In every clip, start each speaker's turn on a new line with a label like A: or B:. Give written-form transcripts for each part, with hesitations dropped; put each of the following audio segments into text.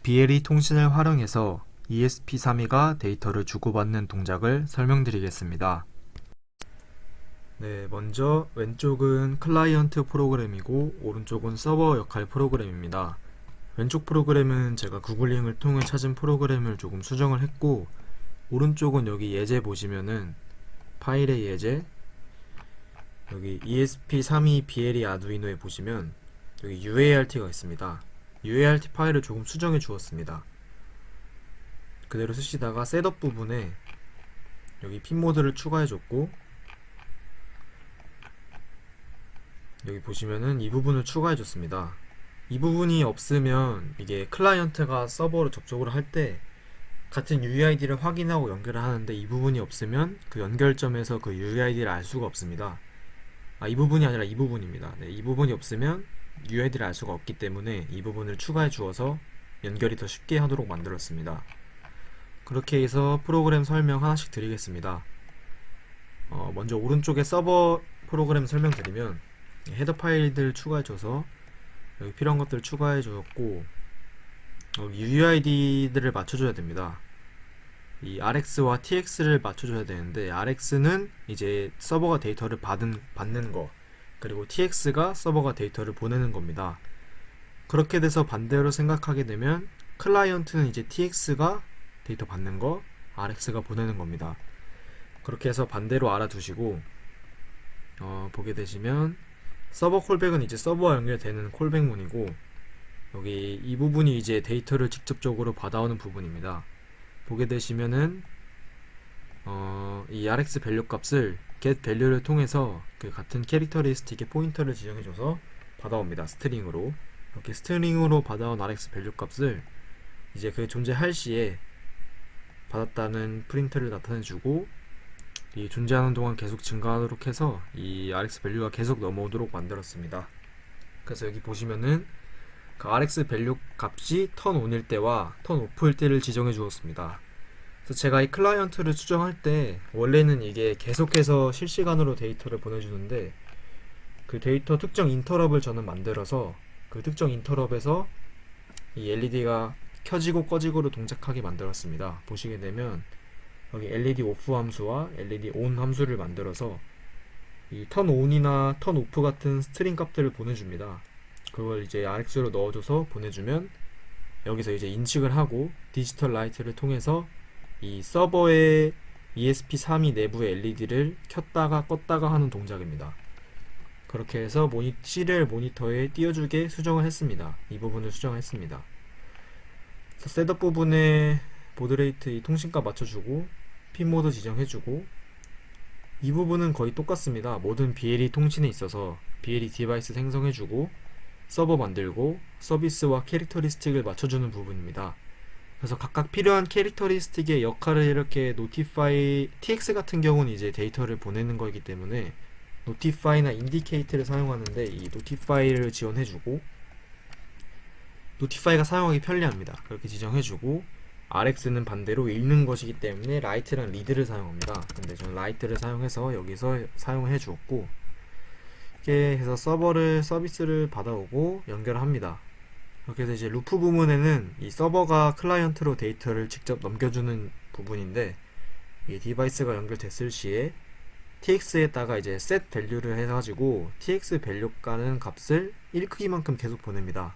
A: BLE 통신을 활용해서 ESP32가 데이터를 주고받는 동작을 설명드리겠습니다. 네, 먼저 왼쪽은 클라이언트 프로그램이고 오른쪽은 서버 역할 프로그램입니다. 왼쪽 프로그램은 제가 구글링을 통해 찾은 프로그램을 조금 수정을 했고, 오른쪽은 여기 예제 보시면은 파일의 예제, 여기 ESP32 BLE 아두이노에 보시면 여기 UART가 있습니다. UART 파일을 조금 수정해 주었습니다. 그대로 쓰시다가 셋업 부분에 여기 핀 모드를 추가해 줬고, 여기 보시면은 이 부분을 추가해 줬습니다. 이 부분이 없으면 이게 클라이언트가 서버로 접속을 할 때 같은 UID를 확인하고 연결을 하는데, 이 부분이 없으면 그 연결점에서 그 UID를 알 수가 없습니다. 이 부분이 아니라 이 부분입니다. 네, 이 부분이 없으면 UID를 알 수가 없기 때문에 이 부분을 추가해 주어서 연결이 더 쉽게 하도록 만들었습니다. 그렇게 해서 프로그램 설명 하나씩 드리겠습니다. 먼저 오른쪽에 서버 프로그램 설명드리면, 헤더 파일들 추가해 줘서 여기 필요한 것들 추가해 주었고, UID들을 맞춰줘야 됩니다. 이 RX와 TX를 맞춰줘야 되는데, RX는 이제 서버가 데이터를 받는 거, 그리고 TX가 서버가 데이터를 보내는 겁니다. 그렇게 돼서 반대로 생각하게 되면 클라이언트는 이제 TX가 데이터 받는 거, RX가 보내는 겁니다. 그렇게 해서 반대로 알아두시고, 보게 되시면 서버 콜백은 이제 서버와 연결되는 콜백문이고, 여기 이 부분이 이제 데이터를 직접적으로 받아오는 부분입니다. 보게 되시면은 이 RX 밸류 값을 get 밸류를 통해서 그 같은 캐릭터리스틱의 포인터를 지정해줘서 받아옵니다. 스트링으로. 이렇게 스트링으로 받아온 RX 밸류 값을 이제 그 존재할 시에 받았다는 프린트를 나타내주고, 이 존재하는 동안 계속 증가하도록 해서 이 RX 밸류가 계속 넘어오도록 만들었습니다. 그래서 여기 보시면은 그 RX 밸류 값이 턴 온일 때와 턴 오프일 때를 지정해 주었습니다. 그래서 제가 이 클라이언트를 수정할 때 원래는 이게 계속해서 실시간으로 데이터를 보내주는데, 그 데이터 특정 인터럽을 저는 만들어서 그 특정 인터럽에서 이 LED가 켜지고 꺼지고로 동작하게 만들었습니다. 보시게 되면 여기 LED 오프 함수와 LED 온 함수를 만들어서 이 턴 온이나 턴 오프 같은 스트링 값들을 보내줍니다. 그걸 이제 RX로 넣어줘서 보내주면 여기서 이제 인식을 하고 디지털 라이트를 통해서 이 서버의 ESP32 내부의 LED를 켰다가 껐다가 하는 동작입니다. 그렇게 해서 시리얼 모니터에 띄워주게 수정을 했습니다. 이 부분을 수정했습니다. 셋업 부분에 보드레이트 이 통신값 맞춰주고, 핀 모드 지정해주고, 이 부분은 거의 똑같습니다. 모든 BLE 통신에 있어서 BLE 디바이스 생성해주고, 서버 만들고, 서비스와 캐릭터리스틱을 맞춰주는 부분입니다. 그래서 각각 필요한 캐릭터리스틱의 역할을 이렇게 노티파이, TX 같은 경우는 이제 데이터를 보내는 거이기 때문에 노티파이나 인디케이트를 사용하는데, 이 노티파이를 지원해주고, 노티파이가 사용하기 편리합니다. 그렇게 지정해주고, RX는 반대로 읽는 것이기 때문에 라이트랑 리드를 사용합니다. 근데 저는 라이트를 사용해서 여기서 사용해 주었고, 이렇게 해서 서비스를 받아오고 연결을 합니다. 이렇게 해서 이제 루프 부분에는 이 서버가 클라이언트로 데이터를 직접 넘겨주는 부분인데, 이 디바이스가 연결됐을 시에 TX에다가 이제 set 밸류를 해가지고 TX 밸류가는 값을 1 크기만큼 계속 보냅니다.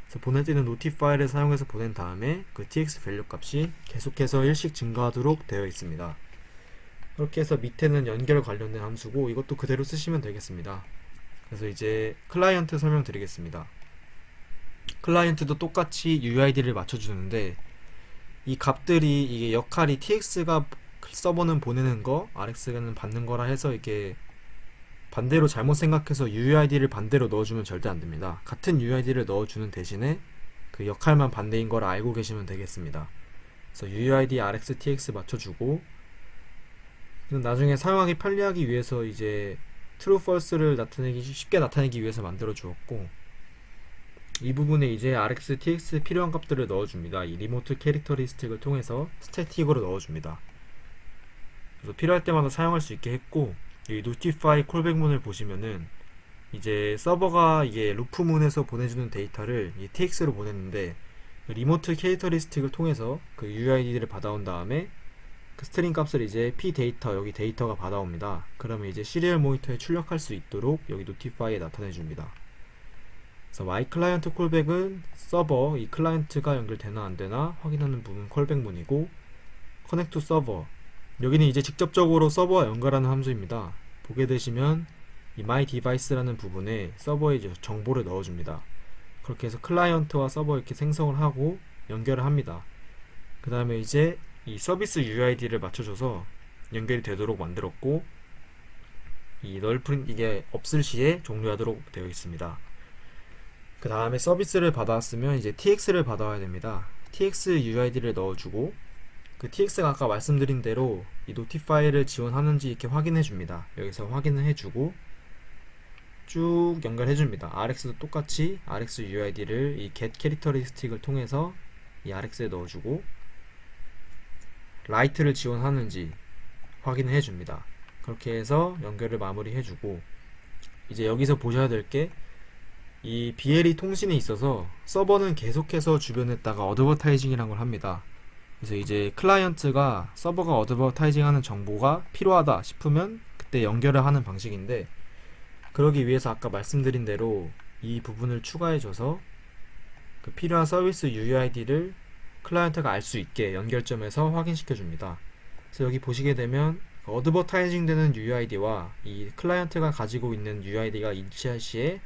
A: 그래서 보낼 때는 노티파이를 사용해서 보낸 다음에 그 TX 밸류 값이 계속해서 1씩 증가하도록 되어 있습니다. 그렇게 해서 밑에는 연결 관련된 함수고, 이것도 그대로 쓰시면 되겠습니다. 그래서 이제 클라이언트 설명드리겠습니다. 클라이언트도 똑같이 UID를 맞춰주는데, 이 값들이 이게 역할이 TX가 서버는 보내는 거, RX는 받는 거라 해서 이게 반대로 잘못 생각해서 UID를 반대로 넣어주면 절대 안됩니다. 같은 UID를 넣어주는 대신에 그 역할만 반대인 걸 알고 계시면 되겠습니다. 그래서 UID, RX, TX 맞춰주고, 나중에 사용하기 편리하기 위해서 이제 true, false를 쉽게 나타내기 위해서 만들어 주었고, 이 부분에 이제 RX, TX 필요한 값들을 넣어줍니다. 이 리모트 캐릭터리스틱을 통해서 스태틱으로 넣어줍니다. 그래서 필요할 때마다 사용할 수 있게 했고, 이 notify 콜백문을 보시면은 이제 서버가 이게 루프문에서 보내주는 데이터를 이 TX로 보냈는데, 그 리모트 캐릭터리스틱을 통해서 그 UID를 받아온 다음에 그 스트링 값을 이제 p 데이터, 여기 데이터가 받아옵니다. 그러면 이제 시리얼 모니터에 출력할 수 있도록 여기 노티파이에 나타내 줍니다. 그래서 my client 콜백은 서버, 이 클라이언트가 연결되나 안 되나 확인하는 부분 콜백문이고, connect to server, 여기는 이제 직접적으로 서버와 연결하는 함수입니다. 보게 되시면 이 my device라는 부분에 서버에 이제 정보를 넣어줍니다. 그렇게 해서 클라이언트와 서버 이렇게 생성을 하고 연결을 합니다. 그 다음에 이제 이 서비스 UID를 맞춰줘서 연결이 되도록 만들었고, 이 null print, 이게 없을 시에 종료하도록 되어 있습니다. 그 다음에 서비스를 받아왔으면 이제 TX를 받아와야 됩니다. TX UID를 넣어주고, 그 TX가 아까 말씀드린 대로 이 노티파이를 지원하는지 이렇게 확인해 줍니다. 여기서 확인을 해주고 쭉 연결해 줍니다. RX도 똑같이 RX UID를 이 get characteristic을 통해서 이 RX에 넣어주고, 라이트를 지원하는지 확인을 해줍니다. 그렇게 해서 연결을 마무리 해주고, 이제 여기서 보셔야 될 게 이 BLE 통신에 있어서 서버는 계속해서 주변에다가 어드버타이징이라는 걸 합니다. 그래서 이제 클라이언트가 서버가 어드버타이징 하는 정보가 필요하다 싶으면 그때 연결을 하는 방식인데, 그러기 위해서 아까 말씀드린 대로 이 부분을 추가해줘서 그 필요한 서비스 UID를 클라이언트가 알 수 있게 연결점에서 확인시켜 줍니다. 그래서 여기 보시게 되면 어드버타이징 되는 UID와 이 클라이언트가 가지고 있는 UID가 일치할 시에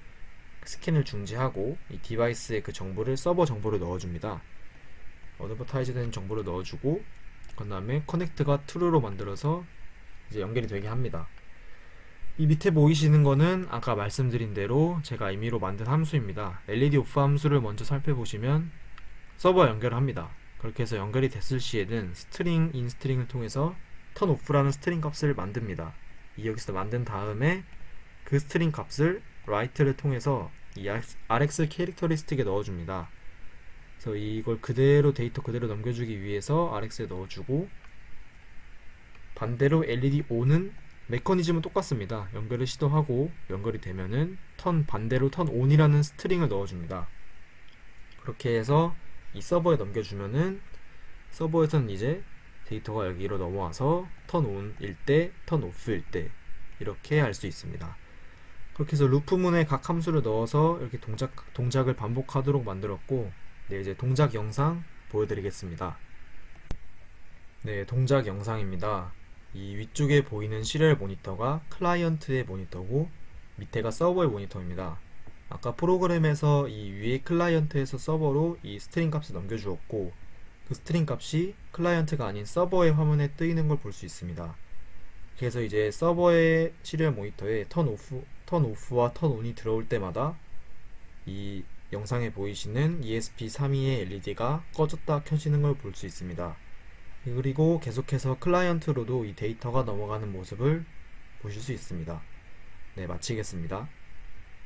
A: 스캔을 중지하고 이 디바이스의 그 정보를 서버 정보를 넣어줍니다. 어드버타이즈 된 정보를 넣어주고, 그 다음에 커넥트가 true로 만들어서 이제 연결이 되게 합니다. 이 밑에 보이시는 거는 아까 말씀드린 대로 제가 임의로 만든 함수입니다. LED 오프 함수를 먼저 살펴보시면 서버 연결을 합니다. 그렇게 해서 연결이 됐을 시에는 string in string을 통해서 turn off라는 스트링 값을 만듭니다. 이 여기서 만든 다음에 그 스트링 값을 write를 통해서 이 RX 캐릭터리스틱에 넣어줍니다. 그래서 이걸 그대로 데이터 그대로 넘겨주기 위해서 RX에 넣어주고, 반대로 LED on은 메커니즘은 똑같습니다. 연결을 시도하고 연결이 되면은 반대로 turn on이라는 스트링을 넣어줍니다. 그렇게 해서 이 서버에 넘겨주면은 서버에서는 이제 데이터가 여기로 넘어와서 turn on일 때, turn off일 때 이렇게 알 수 있습니다. 그렇게 해서 루프문에 각 함수를 넣어서 이렇게 동작을 반복하도록 만들었고, 네, 이제 동작 영상 보여드리겠습니다. 네, 동작 영상입니다. 이 위쪽에 보이는 시리얼 모니터가 클라이언트의 모니터고 밑에가 서버의 모니터입니다. 아까 프로그램에서 이 위에 클라이언트에서 서버로 이 스트링 값을 넘겨주었고, 그 스트링 값이 클라이언트가 아닌 서버의 화면에 뜨이는 걸 볼 수 있습니다. 그래서 이제 서버의 시리얼 모니터에 turn off와 turn on이 들어올 때마다 이 영상에 보이시는 ESP32의 LED가 꺼졌다 켜지는 걸 볼 수 있습니다. 그리고 계속해서 클라이언트로도 이 데이터가 넘어가는 모습을 보실 수 있습니다. 네, 마치겠습니다.